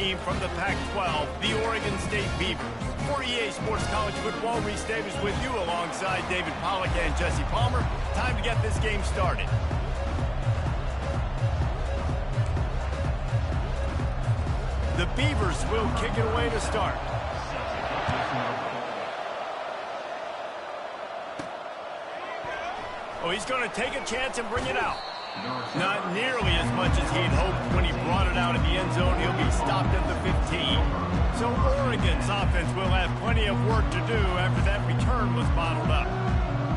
team from the Pac-12, the Oregon State Beavers. For EA Sports College Football, Reese Davis with you alongside David Pollack and Jesse Palmer. Time to get this game started. The Beavers will kick it away to start. Oh, he's going to take a chance and bring it out. Not nearly as much as he'd hoped when he brought it out of the end zone. He'll be stopped at the 15. So Oregon's offense will have plenty of work to do after that return was bottled up.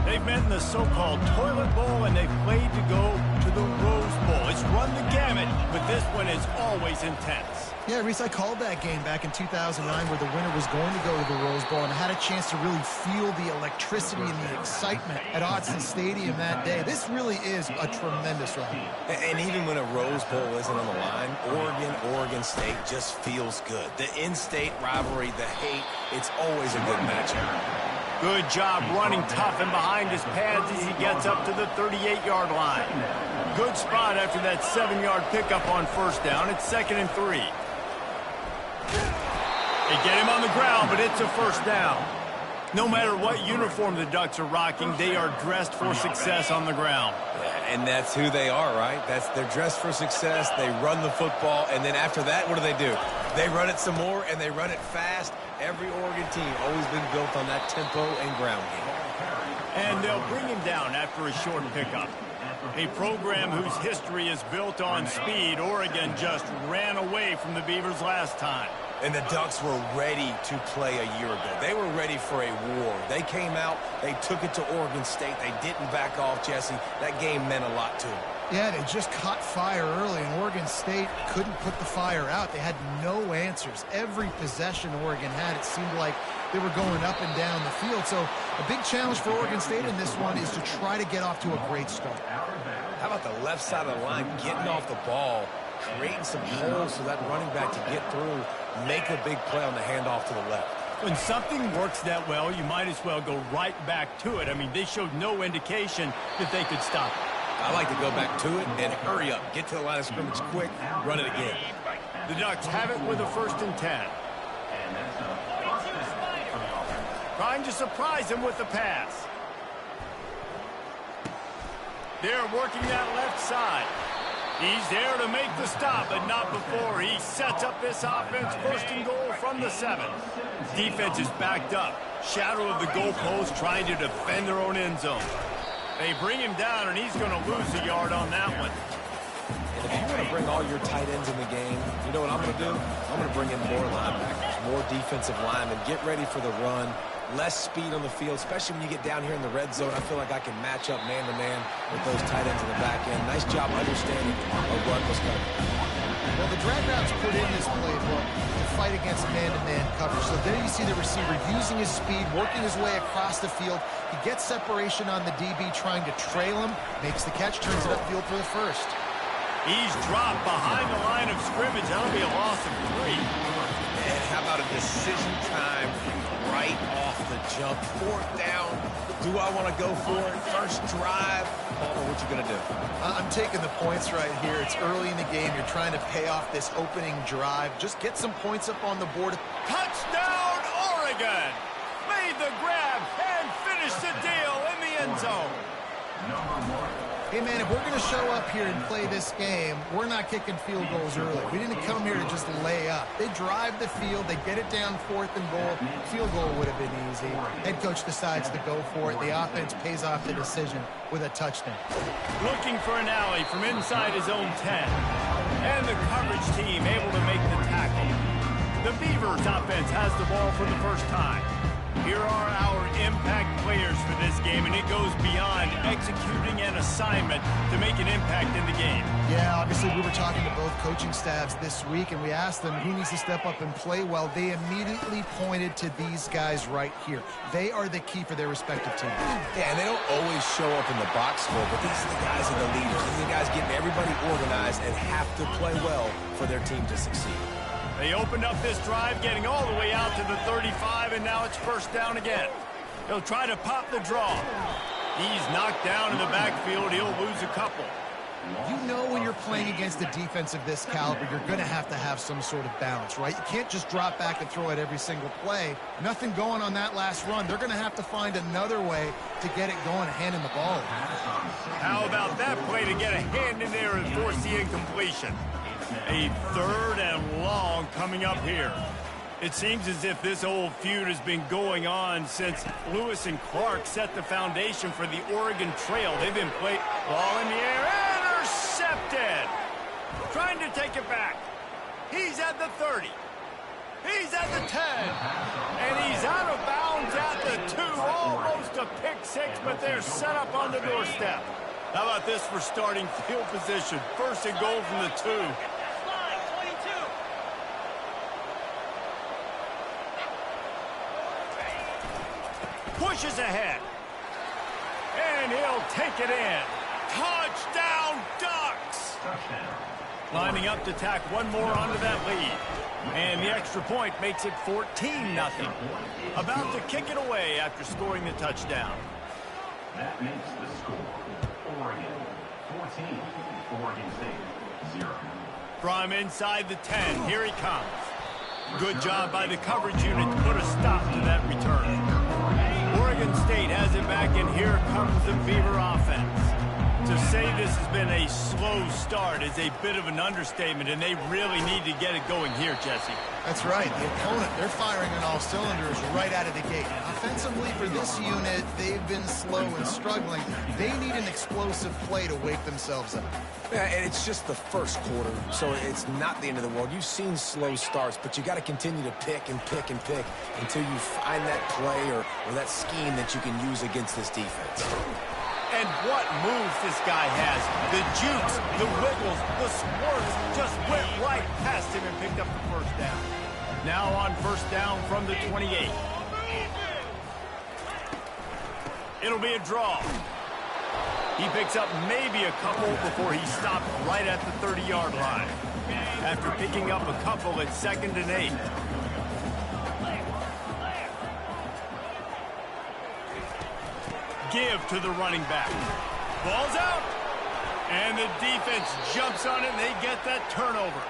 They've met in the so-called toilet bowl, and they've played to go to the Rose Bowl. It's run the gamut, but this one is always intense. Yeah, Reese, I called that game back in 2009 where the winner was going to go to the Rose Bowl, and I had a chance to really feel the electricity and the excitement at Autzen Stadium that day. This really is a tremendous rivalry. And even when a Rose Bowl isn't on the line, Oregon State just feels good. The in-state rivalry, the hate, it's always a good matchup. Good job running tough and behind his pads as he gets up to the 38-yard line. Good spot after that 7-yard pickup on first down. It's 2nd and 3. They get him on the ground, but it's a first down. No matter what uniform the Ducks are rocking, they are dressed for success on the ground. Yeah, and that's who they are, right? They're dressed for success. They run the football, and then after that, what do? They run it some more, and they run it fast. Every Oregon team always been built on that tempo and ground game. And they'll bring him down after a short pickup. A program whose history is built on speed. Oregon just ran away from the Beavers last time. And the Ducks were ready to play a year ago. They were ready for a war. They came out, they took it to Oregon State. They didn't back off, Jesse. That game meant a lot to them. Yeah, they just caught fire early, and Oregon State couldn't put the fire out. They had no answers. Every possession Oregon had, it seemed like they were going up and down the field. So a big challenge for Oregon State in this one is to try to get off to a great start. How about the left side of the line getting off the ball, creating some holes so that running back to get through, make a big play on the handoff to the left. When something works that well, you might as well go right back to it. I mean, they showed no indication that they could stop it. I like to go back to it and hurry up. Get to the line of scrimmage quick, run it again. The Ducks have it with a 1st and 10. Trying to surprise him with the pass. They're working that left side. He's there to make the stop, but not before. He sets up this offense, 1st and goal from the 7. Defense is backed up. Shadow of the goalpost, trying to defend their own end zone. They bring him down, and he's going to lose a yard on that one. And if you want to bring all your tight ends in the game, you know what I'm going to do? I'm going to bring in more linebackers, more defensive linemen, get ready for the run, less speed on the field, especially when you get down here in the red zone. I feel like I can match up man-to-man with those tight ends in the back end. Nice job understanding a run was coming. Well, the drag routes put in this playbook to fight against man-to-man coverage. So there you see the receiver using his speed, working his way across the field. He gets separation on the DB, trying to trail him, makes the catch, turns it upfield for the first. He's dropped behind the line of scrimmage. That'll be a loss of 3. And how about a decision time right off the jump? 4th down. Do I want to go for it? First drive. Palmer, what you going to do? I'm taking the points right here. It's early in the game. You're trying to pay off this opening drive. Just get some points up on the board. Touchdown, Oregon! Made the grab and finished the deal in the end zone. Hey, man, if we're going to show up here and play this game, we're not kicking field goals early. We didn't come here to just lay up. They drive the field. They get it down 4th and goal. Field goal would have been easy. Head coach decides to go for it. The offense pays off the decision with a touchdown. Looking for an alley from inside his own 10. And the coverage team able to make the tackle. The Beavers offense has the ball for the first time. Here are our impact players for this game, and it goes beyond executing an assignment to make an impact in the game. Yeah, obviously we were talking to both coaching staffs this week, and we asked them who needs to step up and play well. They immediately pointed to these guys right here. They are the key for their respective teams. Yeah, and they don't always show up in the box score, but these are the guys that are the leaders. These are the guys getting everybody organized and have to play well for their team to succeed. They opened up this drive, getting all the way out to the 35, and now it's 1st down again. He'll try to pop the draw. He's knocked down in the backfield. He'll lose a couple. You know when you're playing against a defense of this caliber, you're going to have some sort of balance, right? You can't just drop back and throw it every single play. Nothing going on that last run. They're going to have to find another way to get it going and handing the ball. How about that play to get a hand in there and force the incompletion? A 3rd and long coming up here. It seems as if this old feud has been going on since Lewis and Clark set the foundation for the Oregon Trail. They've been playing ball in the air, intercepted. Trying to take it back. He's at the 30. He's at the 10. And he's out of bounds at the 2. Almost a pick six, but they're set up on the doorstep. How about this for starting field position? 1st and goal from the 2. Pushes ahead. And he'll take it in. Touchdown, Ducks! Lining up to tack one more onto that lead. And the extra point makes it 14-0. About to kick it away after scoring the touchdown. That makes the score Oregon 14, Oregon State 0. From inside the 10, here he comes. Good job by the coverage unit to put a stop to that return. Oregon State has it back, and here comes the Beaver offense. To say this has been a slow start is a bit of an understatement, and they really need to get it going here, Jesse. That's right. The opponent, they're firing on all cylinders right out of the gate. Offensively, for this unit, they've been slow and struggling. They need an explosive play to wake themselves up. Yeah, and it's just the first quarter, so it's not the end of the world. You've seen slow starts, but you got to continue to pick and pick and pick until you find that play or that scheme that you can use against this defense. And what moves this guy has. The jukes, the wiggles, the swerves just went right past him and picked up the 1st down. Now on 1st down from the 28. It'll be a draw. He picks up maybe a couple before he stopped right at the 30-yard line. After picking up a couple at 2nd and 8. Give to the running back. Ball's out. And the defense jumps on it, and they get that turnover.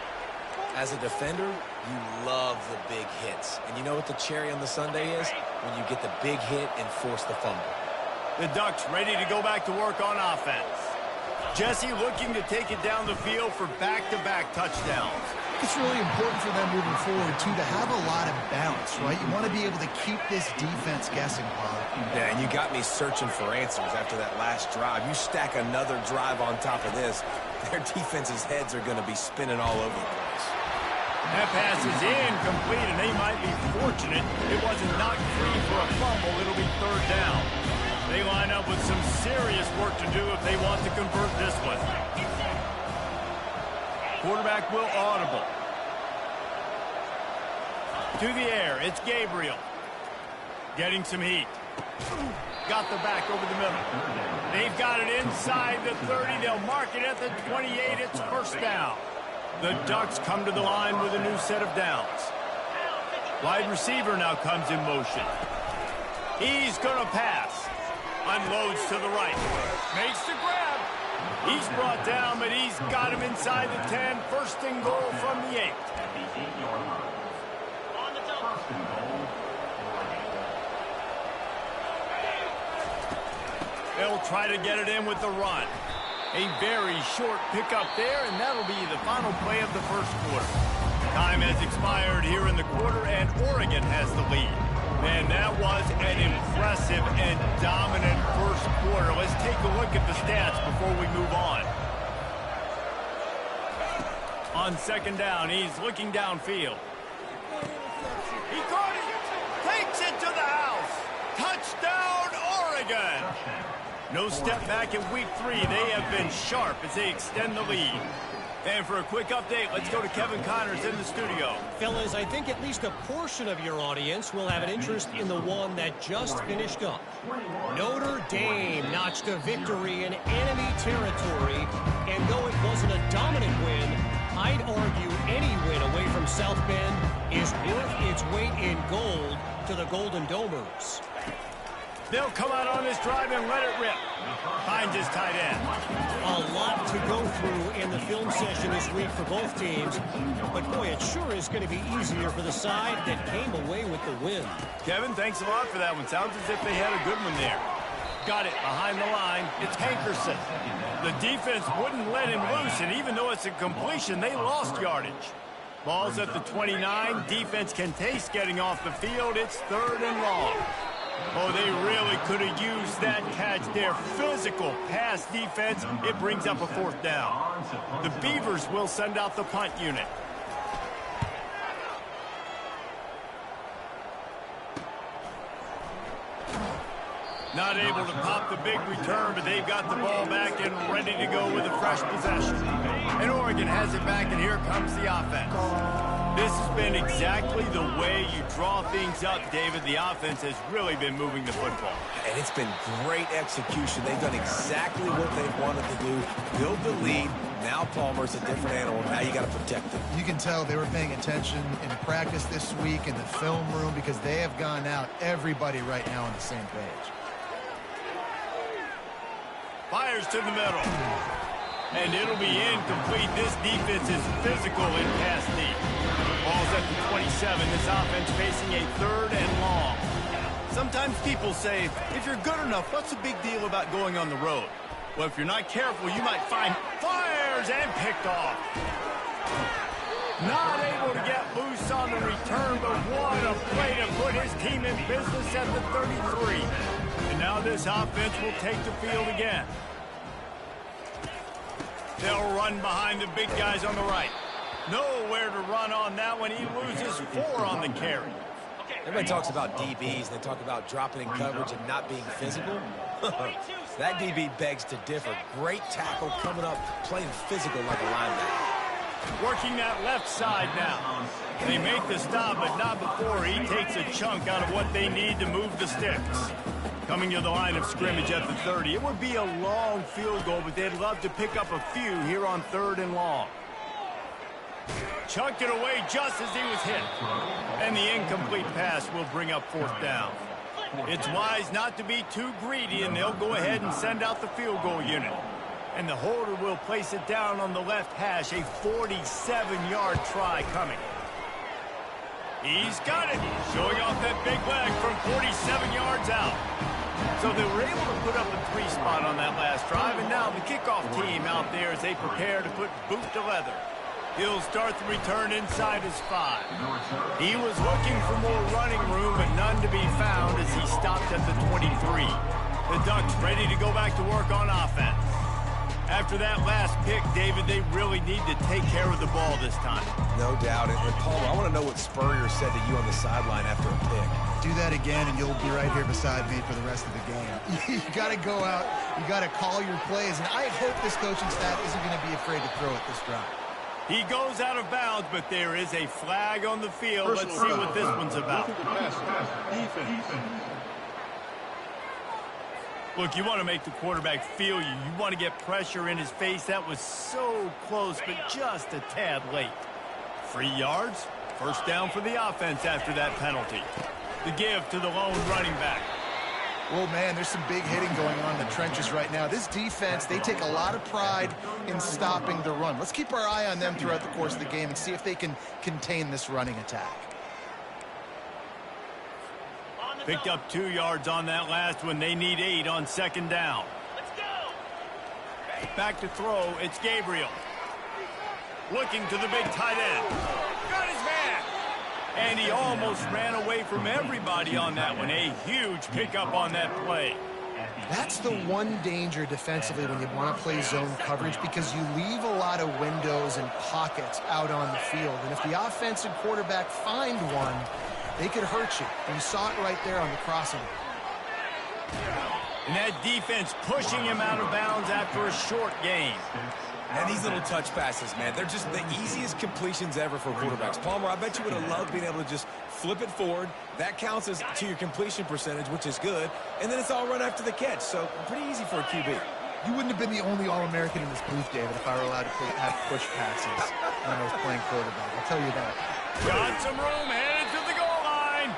As a defender, you love the big hits. And you know what the cherry on the sundae is? When you get the big hit and force the fumble. The Ducks ready to go back to work on offense. Jesse looking to take it down the field for back-to-back touchdowns. It's really important for them moving forward, too, to have a lot of balance, right? You want to be able to keep this defense guessing, Bob. Yeah, and you got me searching for answers after that last drive. You stack another drive on top of this, their defense's heads are going to be spinning all over the place. That pass is incomplete, and they might be fortunate it wasn't knocked free for a fumble. It'll be 3rd down. They line up with some serious work to do if they want to convert this one. Quarterback will audible. To the air, it's Gabriel. Getting some heat. Got the back over the middle. They've got it inside the 30. They'll mark it at the 28. It's 1st down. The Ducks come to the line with a new set of downs. Wide receiver now comes in motion. He's going to pass. Unloads to the right. Makes the grab. He's brought down, but he's got him inside the 10. 1st and goal from the 8. They'll try to get it in with the run. A very short pickup there, and that'll be the final play of the 1st quarter. Time has expired here in the quarter, and Oregon has the lead. Man, that was an impressive and dominant 1st quarter. Let's take a look at the stats before we move on. On 2nd down, he's looking downfield. He caught it. Takes it to the house. Touchdown, Oregon. No step back in week 3. They have been sharp as they extend the lead. And for a quick update, let's go to Kevin Connors in the studio. Fellas, I think at least a portion of your audience will have an interest in the one that just finished up. Notre Dame notched a victory in enemy territory, and though it wasn't a dominant win, I'd argue any win away from South Bend is worth its weight in gold to the Golden Domers. They'll come out on this drive and let it rip. Finds his tight end. A lot to go through in the film session this week for both teams. But, boy, it sure is going to be easier for the side that came away with the win. Kevin, thanks a lot for that one. Sounds as if they had a good one there. Got it behind the line. It's Hankerson. The defense wouldn't let him loose, and even though it's a completion, they lost yardage. Ball's at the 29. Defense can taste getting off the field. It's 3rd and long. Oh, they really could have used that catch there. Physical pass defense. It brings up a 4th down. The Beavers will send out the punt unit. Not able to pop the big return, but they've got the ball back and ready to go with a fresh possession. And Oregon has it back, and here comes the offense. This has been exactly the way you draw things up, David. The offense has really been moving the football. And it's been great execution. They've done exactly what they've wanted to do. Build the lead. Now Palmer's a different animal. Now you got to protect him. You can tell they were paying attention in practice this week in the film room because they have gone out, everybody right now on the same page. Fires to the middle. And it'll be incomplete. This defense is physical in pass deep. Ball's at the 27. This offense facing a 3rd and long. Sometimes people say, if you're good enough, what's the big deal about going on the road? Well, if you're not careful, you might find fires and picked off. Not able to get loose on the return, but what a play to put his team in business at the 33. And now this offense will take the field again. They'll run behind the big guys on the right. Nowhere to run on that one. He loses 4 on the carry. Everybody talks about DBs. They talk about dropping in coverage and not being physical. That DB begs to differ. Great tackle coming up, playing physical like a linebacker. Working that left side now. They make the stop, but not before he takes a chunk out of what they need to move the sticks. Coming to the line of scrimmage at the 30. It would be a long field goal, but they'd love to pick up a few here on 3rd and long. Chucked it away just as he was hit. And the incomplete pass will bring up 4th down. It's wise not to be too greedy, and they'll go ahead and send out the field goal unit. And the holder will place it down on the left hash. A 47-yard try coming. He's got it. Showing off that big leg from 47 yards out. So they were able to put up a 3 spot on that last drive, and now the kickoff team out there as they prepare to put boot to leather. He'll start the return inside his 5. He was looking for more running room, but none to be found as he stopped at the 23. The Ducks ready to go back to work on offense. After that last pick, David, they really need to take care of the ball this time. No doubt. And Palmer, I want to know what Spurrier said to you on the sideline after a pick. Do that again, and you'll be right here beside me for the rest of the game. You got to go out. You got to call your plays. And I hope this coaching staff isn't going to be afraid to throw it this drive. He goes out of bounds, but there is a flag on the field. Let's see what this one's about. Look, you want to make the quarterback feel you. You want to get pressure in his face. That was so close, but just a tad late. 3 yards. 1st down for the offense after that penalty. The give to the lone running back. Well, man, there's some big hitting going on in the trenches right now. This defense, they take a lot of pride in stopping the run. Let's keep our eye on them throughout the course of the game and see if they can contain this running attack. Picked up 2 yards on that last one. They need 8 on 2nd down. Let's go. Back to throw. It's Gabriel. Looking to the big tight end. Got his man. And he almost ran away from everybody on that one. A huge pickup on that play. That's the one danger defensively when you want to play zone coverage, because you leave a lot of windows and pockets out on the field. And if the offensive quarterback find one, they could hurt you. And you saw it right there on the crossing. And that defense pushing him out of bounds after a short gain. And these little touch passes, man, they're just the easiest completions ever for quarterbacks. Palmer, I bet you would have loved being able to just flip it forward. That counts as to your completion percentage, which is good. And then it's all run after the catch. So pretty easy for a QB. You wouldn't have been the only All-American in this booth, David, if I were allowed to have push passes when I was playing quarterback. I'll tell you that. Got some room, headed to the goal line.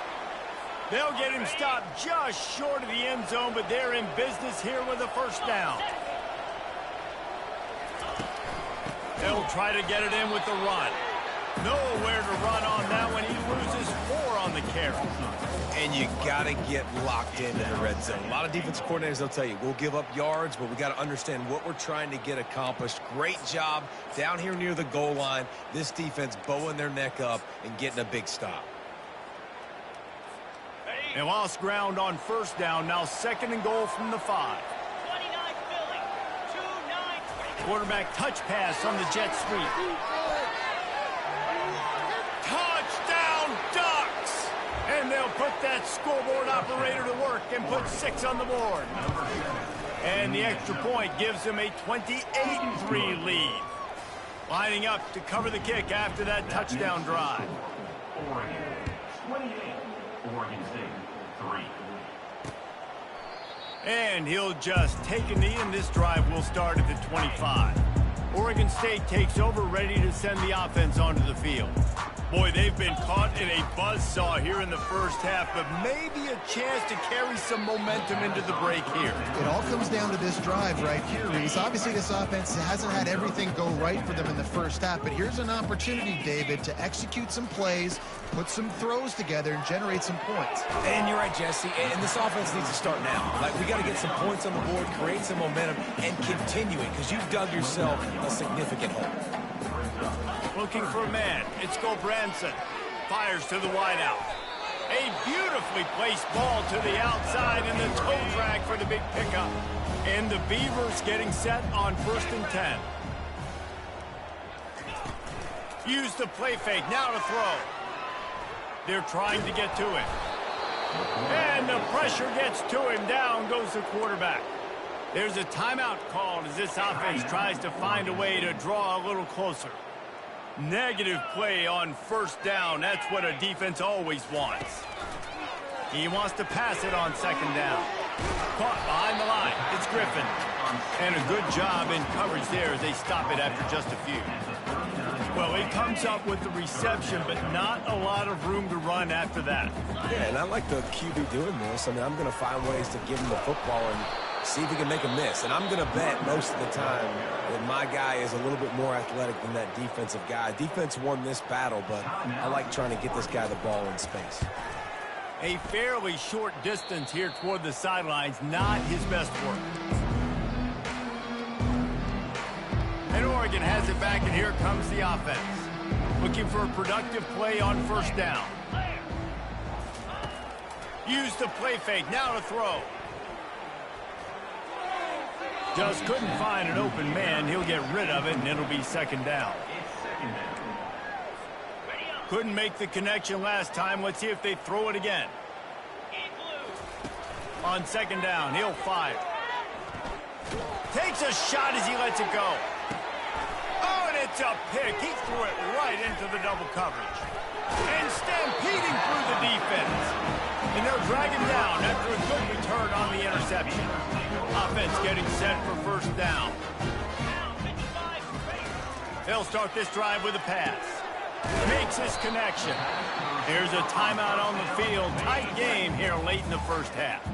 They'll get him stopped just short of the end zone, but they're in business here with a first down. They'll try to get it in with the run. Nowhere to run on that one. He loses 4 on the carry. And you got to get locked into the red zone. A lot of defensive coordinators, they'll tell you, we'll give up yards, but we got to understand what we're trying to get accomplished. Great job down here near the goal line. This defense bowing their neck up and getting a big stop. They lost ground on first down. Now 2nd and goal from the 5. Quarterback touch pass on the jet sweep. Touchdown Ducks! And they'll put that scoreboard operator to work and put 6 on the board. And the extra point gives them a 28-3 lead. Lining up to cover the kick after that touchdown drive. Oregon 28, Oregon State 3. And he'll just take a knee, and this drive will start at the 25. Oregon State takes over, ready to send the offense onto the field. Boy, they've been caught in a buzzsaw here in the first half, but maybe a chance to carry some momentum into the break here. It all comes down to this drive right here, Reese. Obviously, this offense hasn't had everything go right for them in the first half, but here's an opportunity, David, to execute some plays, put some throws together, and generate some points. And you're right, Jesse, and this offense needs to start now. Like, we got to get some points on the board, create some momentum, and continue it, because you've dug yourself a significant hole. Looking for a man. It's Branson. Fires to the wideout. A beautifully placed ball to the outside, and the toe drag for the big pickup. And the Beavers getting set on 1st and 10. Use the play fake. Now to throw. They're trying to get to it. And the pressure gets to him. Down goes the quarterback. There's a timeout called as this offense tries to find a way to draw a little closer. Negative play on 1st down. That's what a defense always wants. He wants to pass it on 2nd down. Caught behind the line. It's Griffin. And a good job in coverage there as they stop it after just a few. Well, he comes up with the reception, but not a lot of room to run after that. Yeah, and I like the QB doing this. I mean, I'm going to find ways to give him the football and see if he can make a miss. And I'm going to bet most of the time that my guy is a little bit more athletic than that defensive guy. Defense won this battle, but I like trying to get this guy the ball in space. A fairly short distance here toward the sidelines, not his best work. And Oregon has it back, and here comes the offense. Looking for a productive play on 1st down. Use the play fake, now to throw. Just couldn't find an open man. He'll get rid of it, and it'll be 2nd down. Couldn't make the connection last time. Let's see if they throw it again. On 2nd down, he'll fire. Takes a shot as he lets it go. Oh, and it's a pick. He threw it right into the double coverage. And stampeding through the defense. And they'll drag him down after a good return on the interception. Offense getting set for 1st down. They'll start this drive with a pass. Makes his connection. Here's a timeout on the field. Tight game here late in the first half.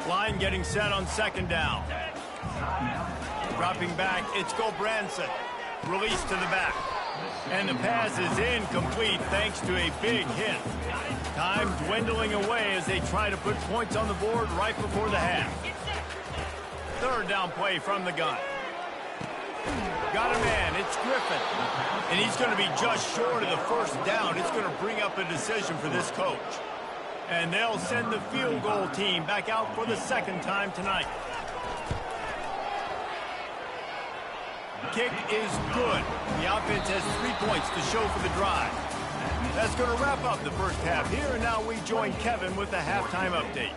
Line getting set on 2nd down. Dropping back, it's Branson. Release to the back. And the pass is incomplete thanks to a big hit. Time dwindling away as they try to put points on the board right before the half. 3rd down play from the gun. Got a man, it's Griffin. And he's going to be just short of the 1st down. It's going to bring up a decision for this coach. And they'll send the field goal team back out for the 2nd time tonight. Kick is good. The offense has 3 points to show for the drive. That's going to wrap up the first half here, and now we join Kevin with the halftime update.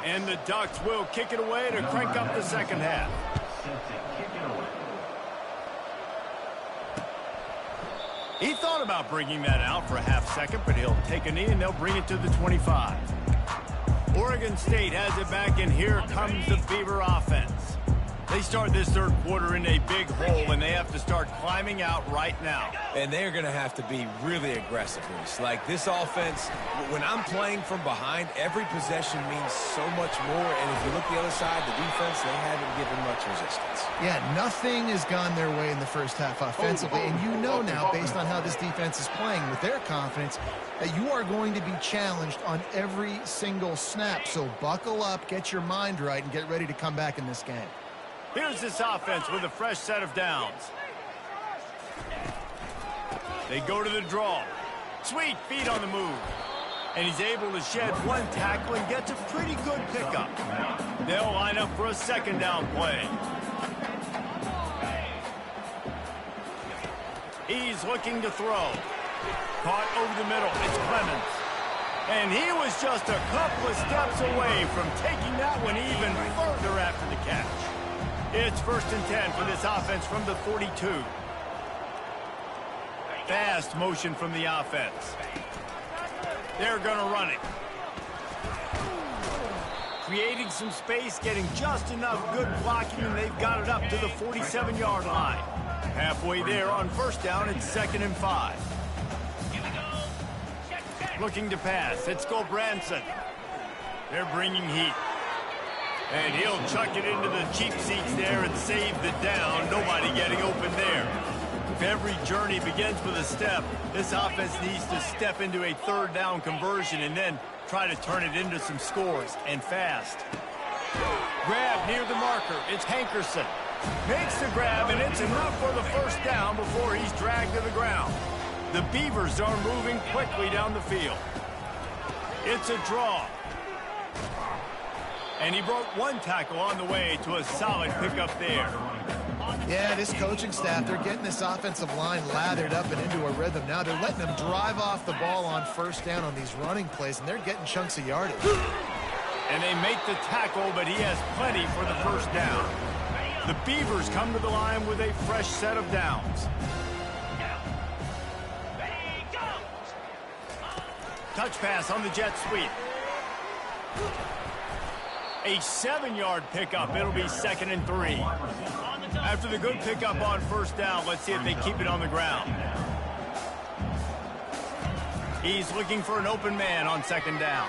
And the Ducks will kick it away to crank up the 2nd half. He thought about bringing that out for a half second, but he'll take a knee and they'll bring it to the 25. Oregon State has it back, and here comes the Beaver offense. They start this third quarter in a big hole, and they have to start climbing out right now. And they're going to have to be really aggressive. Like this offense, when I'm playing from behind, every possession means so much more. And if you look the other side, the defense, they haven't given much resistance. Yeah, nothing has gone their way in the first half offensively. And you know now, based on how this defense is playing with their confidence, that you are going to be challenged on every single snap. So buckle up, get your mind right, and get ready to come back in this game. Here's this offense with a fresh set of downs. They go to the draw. Sweet feet on the move. And he's able to shed one tackle and gets a pretty good pickup. They'll line up for a second down play. He's looking to throw. Caught over the middle. It's Clemens. And he was just a couple of steps away from taking that one even further after the catch. It's 1st and 10 for this offense from the 42. Fast motion from the offense. They're going to run it. Creating some space, getting just enough good blocking, and they've got it up to the 47-yard line. Halfway there on 1st down, it's 2nd and 5. Looking to pass. It's Gulbranson. They're bringing heat. And he'll chuck it into the cheap seats there and save the down. Nobody getting open there. If every journey begins with a step, this offense needs to step into a 3rd down conversion and then try to turn it into some scores, and fast. Grab near the marker. It's Hankerson. Makes the grab, and it's enough for the 1st down before he's dragged to the ground. The Beavers are moving quickly down the field. It's a draw. And he broke one tackle on the way to a solid pickup there. Yeah, this coaching staff, they're getting this offensive line lathered up and into a rhythm. Now they're letting them drive off the ball on 1st down on these running plays, and they're getting chunks of yardage. And they make the tackle, but he has plenty for the 1st down. The Beavers come to the line with a fresh set of downs. Touch pass on the jet sweep. A 7-yard pickup. It'll be 2nd and 3. After the good pickup on 1st down, let's see if they keep it on the ground. He's looking for an open man on 2nd down.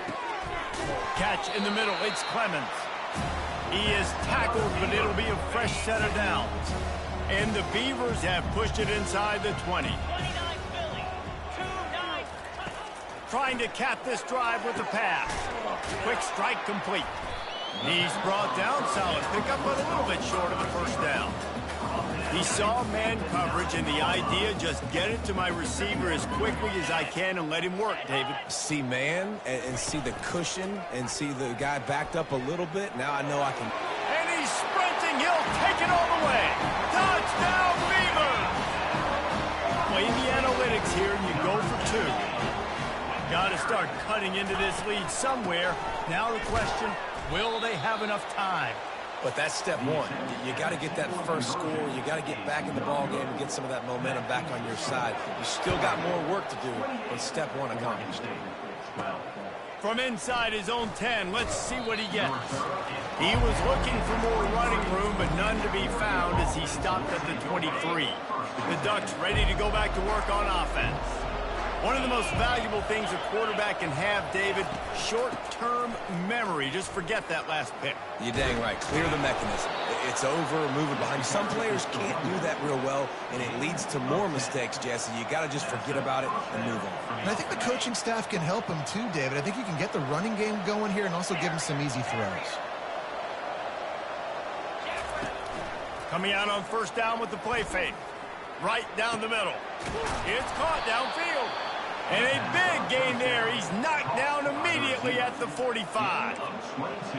Catch in the middle. It's Clemens. He is tackled, but it'll be a fresh set of downs. And the Beavers have pushed it inside the 20. Trying to cap this drive with the pass. Quick strike complete. He's brought down, solid pickup, but a little bit short of the 1st down. He saw man coverage, and the idea, just get it to my receiver as quickly as I can and let him work, David. See man and see the cushion and see the guy backed up a little bit. Now I know I can. And he's sprinting. He'll take it all the way. Touchdown, Beavers! Play the analytics here, and you go for 2. Got to start cutting into this lead somewhere. Now the question, will they have enough time? But that's step one. You got to get that first score. You got to get back in the ball game and get some of that momentum back on your side. You still got more work to do, but step one accomplished. From inside his own 10, let's see what he gets. He was looking for more running room, but none to be found as he stopped at the 23. The Ducks ready to go back to work on offense. One of the most valuable things a quarterback can have, David, short-term memory. Just forget that last pick. You're dang right. Clear the mechanism. It's over, moving behind. Some players can't do that real well, and it leads to more mistakes, Jesse. You got to just forget about it and move on. And I think the coaching staff can help him too, David. I think you can get the running game going here and also give him some easy throws. Coming out on 1st down with the play fake. Right down the middle. It's caught downfield. And a big gain there. He's knocked down immediately at the 45.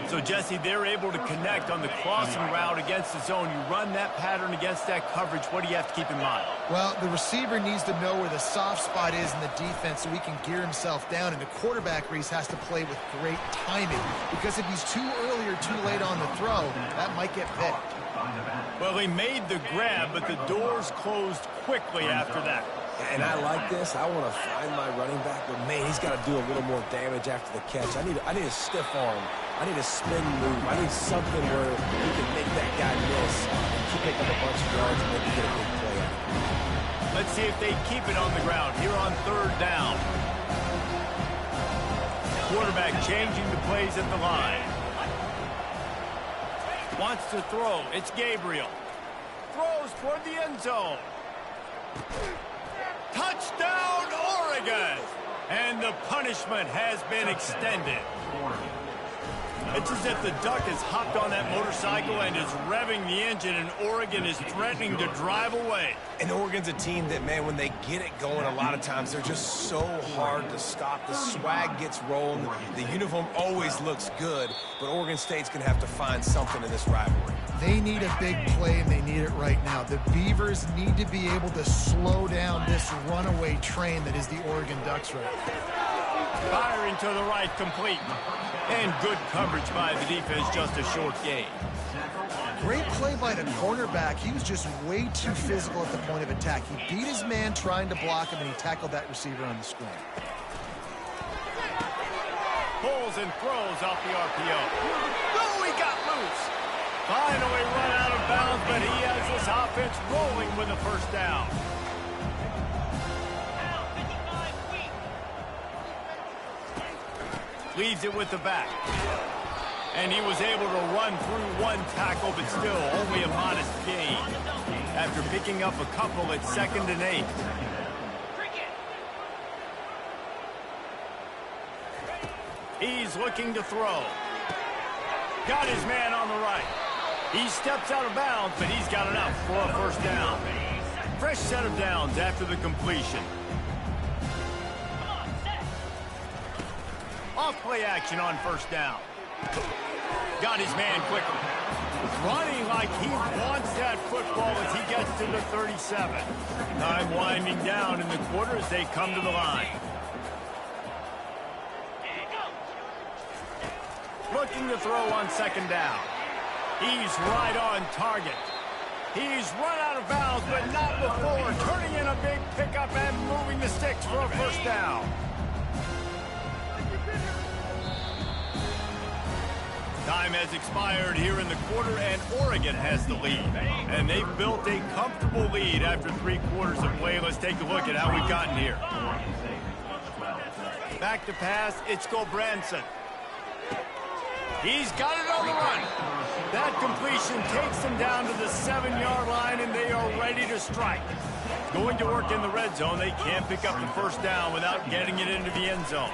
So, Jesse, they're able to connect on the crossing route against the zone. You run that pattern against that coverage. What do you have to keep in mind? Well, the receiver needs to know where the soft spot is in the defense so he can gear himself down. And the quarterback, Reese, has to play with great timing. Because if he's too early or too late on the throw, that might get picked. Well, he made the grab, but the doors closed quickly after that. And I like this. I want to find my running back, but, man, he's got to do a little more damage after the catch. I need a stiff arm. I need a spin move. I need something where he can make that guy miss and pick up a bunch of yards and maybe get a big play out of it. Let's see if they keep it on the ground here on 3rd down. Quarterback changing the plays at the line. Wants to throw. It's Gabriel. Throws toward the end zone. Touchdown, Oregon! And the punishment has been extended. It's as if the Duck has hopped on that motorcycle and is revving the engine, and Oregon is threatening to drive away. And Oregon's a team that, man, when they get it going, a lot of times they're just so hard to stop. The swag gets rolling. The uniform always looks good, but Oregon State's going to have to find something in this rivalry. They need a big play, and they need it right now. The Beavers need to be able to slow down this runaway train that is the Oregon Ducks right now. Firing to the right, complete. And good coverage by the defense, just a short gain. Great play by the cornerback. He was just way too physical at the point of attack. He beat his man trying to block him, and he tackled that receiver on the screen. Pulls and throws off the RPO. Oh, he got loose. Finally run out of bounds, but he has this offense rolling with a 1st down. Leaves it with the back. And he was able to run through one tackle, but still only a modest gain. After picking up a couple at 2nd and 8. He's looking to throw. Got his man on the right. He steps out of bounds, but he's got enough for a 1st down. Fresh set of downs after the completion. Off play action on 1st down. Got his man quicker. Running like he wants that football as he gets to the 37. Time winding down in the quarter as they come to the line. Looking to throw on 2nd down. He's right on target. He's run out of bounds, but not before turning in a big pickup and moving the sticks for a 1st down. Time has expired here in the quarter, and Oregon has the lead. And they've built a comfortable lead after 3 quarters of play. Let's take a look at how we've gotten here. Back to pass, it's Gulbranson. He's got it on the run. That completion takes them down to the 7-yard line, and they are ready to strike. Going to work in the red zone, they can't pick up the 1st down without getting it into the end zone.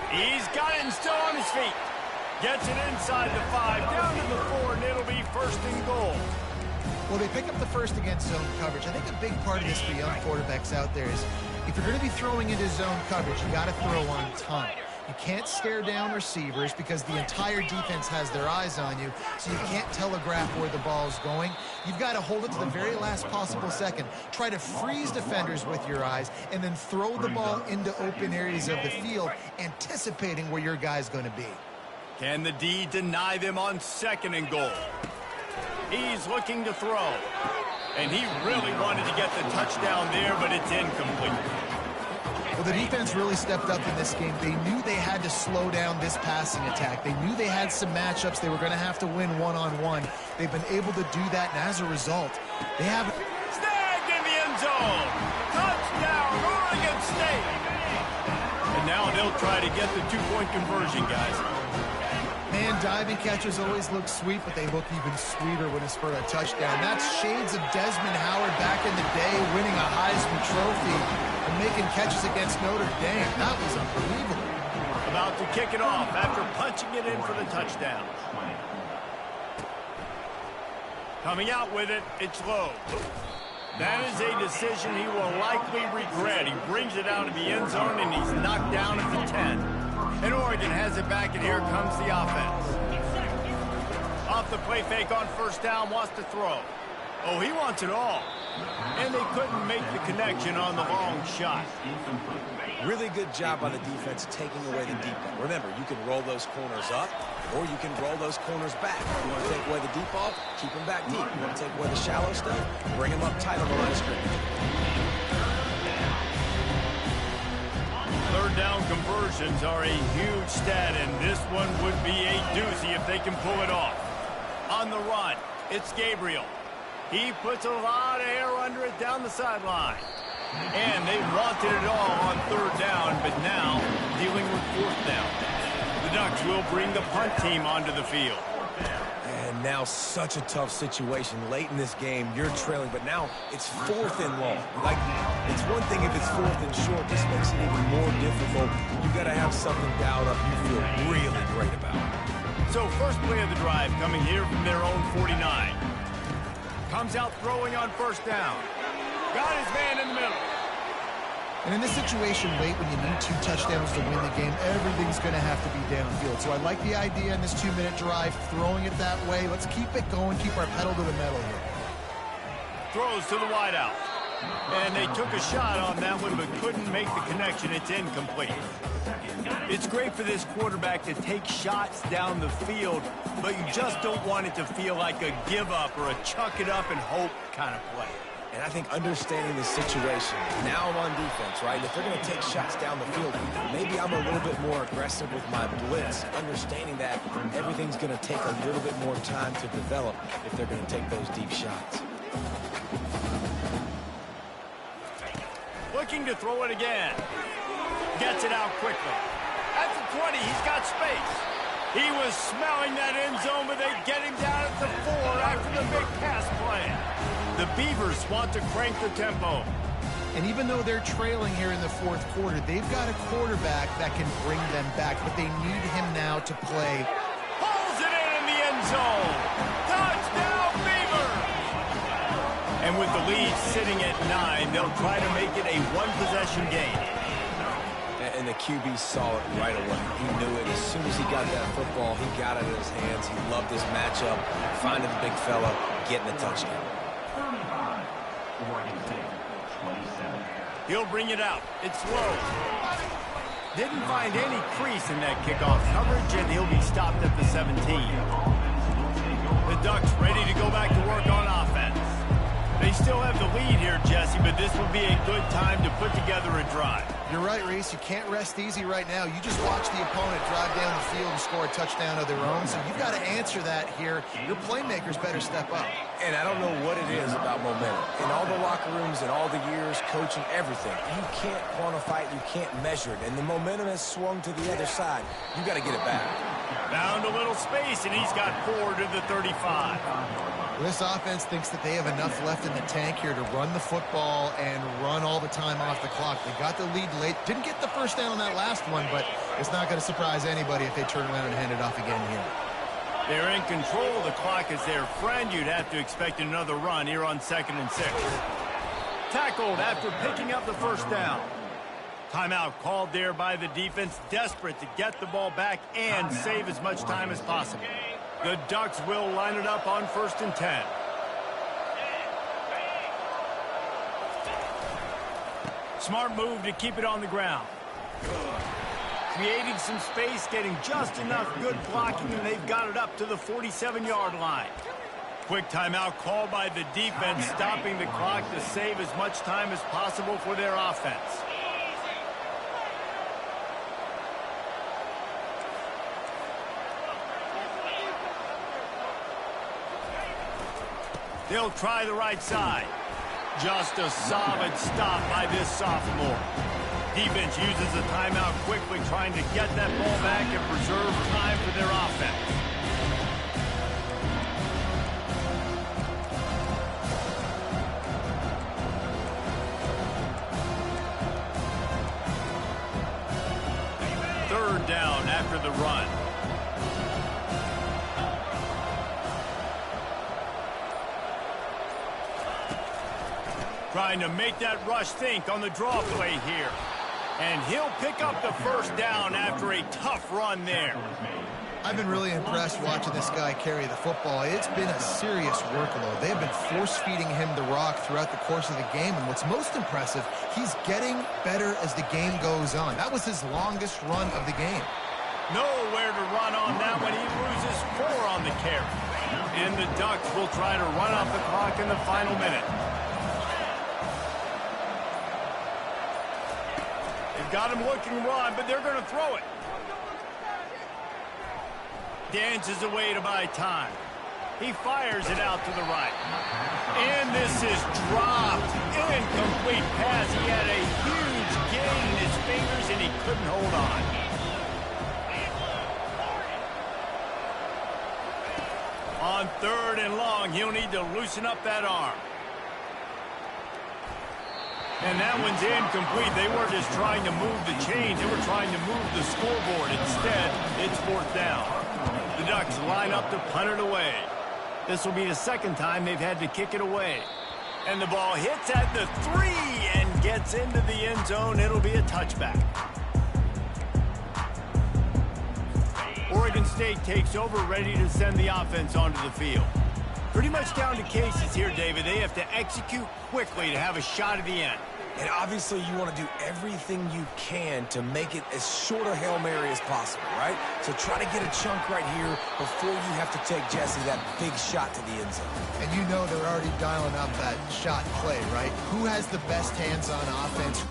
He's got it and still on his feet. Gets it inside the 5, down to the 4, and it'll be 1st and goal. Well, they pick up the 1st against zone coverage. I think a big part of this for young quarterbacks out there is if you're going to be throwing into zone coverage, you got to throw on time. You can't stare down receivers because the entire defense has their eyes on you, so you can't telegraph where the ball's going. You've got to hold it to the very last possible second. Try to freeze defenders with your eyes, and then throw the ball into open areas of the field, anticipating where your guy's going to be. Can the D deny them on 2nd and goal? He's looking to throw. And he really wanted to get the touchdown there, but it's incomplete. Well, the defense really stepped up in this game. They knew they had to slow down this passing attack. They knew they had some matchups they were going to have to win one-on-one. They've been able to do that, and as a result, they have... Snagged in the end zone! Touchdown, Oregon State! And now they'll try to get the 2-point conversion, guys. Man, diving catches always look sweet, but they look even sweeter when it's for a touchdown. That's shades of Desmond Howard back in the day, winning a Heisman Trophy and making catches against Notre Dame. That was unbelievable. About to kick it off after punching it in for the touchdown. Coming out with it, it's low. That is a decision he will likely regret. He brings it out of the end zone, and he's knocked down at the 10. And Oregon has it back, and here comes the offense. Off the play fake on 1st down, wants to throw. Oh, he wants it all. And they couldn't make the connection on the long shot. Really good job by the defense taking away the deep ball. Remember, you can roll those corners up, or you can roll those corners back. You want to take away the deep ball, keep them back deep. You want to take away the shallow stuff, bring them up tight on the line of scrimmage. Conversions are a huge stat, and this one would be a doozy if they can pull it off. On the run, it's Gabriel. He puts a lot of air under it down the sideline. And they wanted it all on third down, but now dealing with fourth down. The Ducks will bring the punt team onto the field. And now such a tough situation. Late in this game, you're trailing, but now it's fourth and long. Like, it's one thing if it's fourth and short. This makes it even more difficult. You got to have something dialed up you feel really great about. So first play of the drive coming here from their own 49. Comes out throwing on first down. Got his man in the middle. And in this situation, late when you need 2 touchdowns to win the game, everything's going to have to be downfield. So I like the idea in this 2-minute drive, throwing it that way. Let's keep it going, keep our pedal to the metal here. Throws to the wideout. And they took a shot on that one, but couldn't make the connection. It's incomplete. It's great for this quarterback to take shots down the field, but you just don't want it to feel like a give-up or a chuck-it-up and hope kind of play. And I think understanding the situation, now I'm on defense, right? If they're going to take shots down the field, maybe I'm a little bit more aggressive with my blitz, understanding that everything's going to take a little bit more time to develop if they're going to take those deep shots. Looking to throw it again. Gets it out quickly. At the 20, he's got space. He was smelling that end zone, but they get him down at the 4 after the big pass play. The Beavers want to crank the tempo. And even though they're trailing here in the fourth quarter, they've got a quarterback that can bring them back, but they need him now to play. Pulls it in the end zone. Touchdown, Beavers! And with the lead sitting at 9, they'll try to make it a one-possession game. And the QB saw it right away. He knew it. As soon as he got that football, he got it in his hands. He loved this matchup, finding the big fella, getting a touchdown. He'll bring it out. It's low. Didn't find any crease in that kickoff coverage, and he'll be stopped at the 17. The Ducks ready to go back to work on offense. They still have the lead here, Jesse, but this will be a good time to put together a drive. You're right, Reese. You can't rest easy right now. You just watch the opponent drive down the field and score a touchdown of their own. So you've got to answer that here. Your playmakers better step up. And I don't know what it is about momentum. In all the locker rooms and all the years, coaching, everything, you can't quantify it, you can't measure it. And the momentum has swung to the other side. You got to get it back. Found a little space, and he's got 4 to the 35. This offense thinks that they have enough left in the tank here to run the football and run all the time off the clock. They got the lead late. Didn't get the first down on that last one, but it's not going to surprise anybody if they turn around and hand it off again here. They're in control. The clock is their friend. You'd have to expect another run here on 2nd and 6. Tackled after picking up the first down. Timeout called there by the defense, desperate to get the ball back and save as much time as possible. The Ducks will line it up on 1st and 10. Smart move to keep it on the ground. Creating some space, getting just enough good blocking, and they've got it up to the 47-yard line. Quick timeout called by the defense, stopping the clock to save as much time as possible for their offense. They'll try the right side. Just a solid stop by this sophomore. Defense uses a timeout quickly, trying to get that ball back and preserve time for their offense. Third down after the run. Trying to make that rush think on the draw play here. And he'll pick up the first down after a tough run there. I've been really impressed watching this guy carry the football. It's been a serious workload. They have been force-feeding him the rock throughout the course of the game. And what's most impressive, he's getting better as the game goes on. That was his longest run of the game. Nowhere to run on that one. He loses 4 on the carry. And the Ducks will try to run off the clock in the final minute. got him looking run, but they're going to throw it. Dances away to buy time. He fires it out to the right. And this is dropped. Incomplete pass. He had a huge gain in his fingers, and he couldn't hold on. On 3rd and long, he'll need to loosen up that arm. And that one's incomplete. They weren't just trying to move the chains. They were trying to move the scoreboard. Instead, it's 4th down. The Ducks line up to punt it away. This will be the 2nd time they've had to kick it away. And the ball hits at the 3 and gets into the end zone. It'll be a touchback. Oregon State takes over, ready to send the offense onto the field. Pretty much down to cases here, David. They have to execute quickly to have a shot at the end. And obviously you want to do everything you can to make it as short a Hail Mary as possible, right? So try to get a chunk right here before you have to take, Jesse, that big shot to the end zone. And you know they're already dialing up that shot play, right? Who has the best hands on offense?